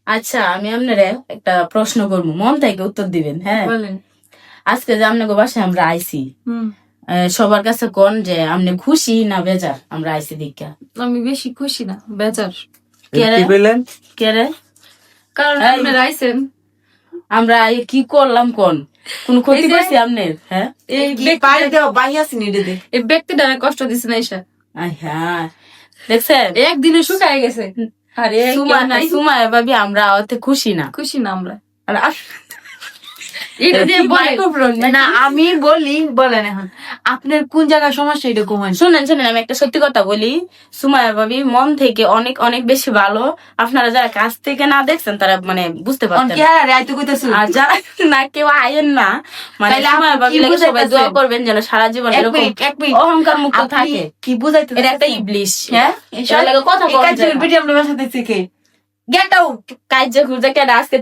আচ্ছা আমি আপনারে একটা প্রশ্ন করবো, মন থেকে উত্তর দিবেন। হ্যাঁ, বলেন। আজকে যে আপনাকে বাসায় আমরা আইছি, হুম, সবার কাছে কোন যে আপনি খুশি না বেজার আমরা আইছি দীক্ষা? আমি বেশি খুশি না, বেজার। কেরে কেরে? কারণ এই, আপনারা আইছেন। আমরা কি করলাম কোন কোন ক্ষতি এই যে- করছি আপনার? হ্যাঁ, এই ব্যক্তিটা কষ্ট দিছে না এসা। হ্যাঁ, দেখছেন একদিনে শুকায় গেছে। আরে সুমায় ভাবি আমরা ওতে খুশি না। খুশি না আমরা। আর এটা দিয়ে বলেন। মাইক্রোফোন না আমি বলি, বলেন এখন আপনার কোন জায়গায় সমস্যা এটা কমান। শুনেন আমি একটা সত্যি কথা বলি, সুমায়া ভাবি মন থেকে অনেক অনেক বেশি ভালো। আপনারা যারা কাছ থেকে না দেখছেন তারা মানে বুঝতে পারছেন। আর যারা না কেউ আয়েন না, মানে তাইলে সুমায়া আপনি ভাবি কি লাগে সবাই দোয়া বুঝাইতেছেন? করবেন যেন সারা জীবন এক এরকম মিনিট, অহংকার মুক্ত আপনি থাকে। কি বুঝাইতে এটা একটা চাচ্ছেন? ইবলিশ। হ্যাঁ, এটার লাগে কথা এই বলা কাজের যায় না। ভিডিও আমরা বাসাতে থেকে গেট আউট। কাজ যে খুঁজে কেন আজকে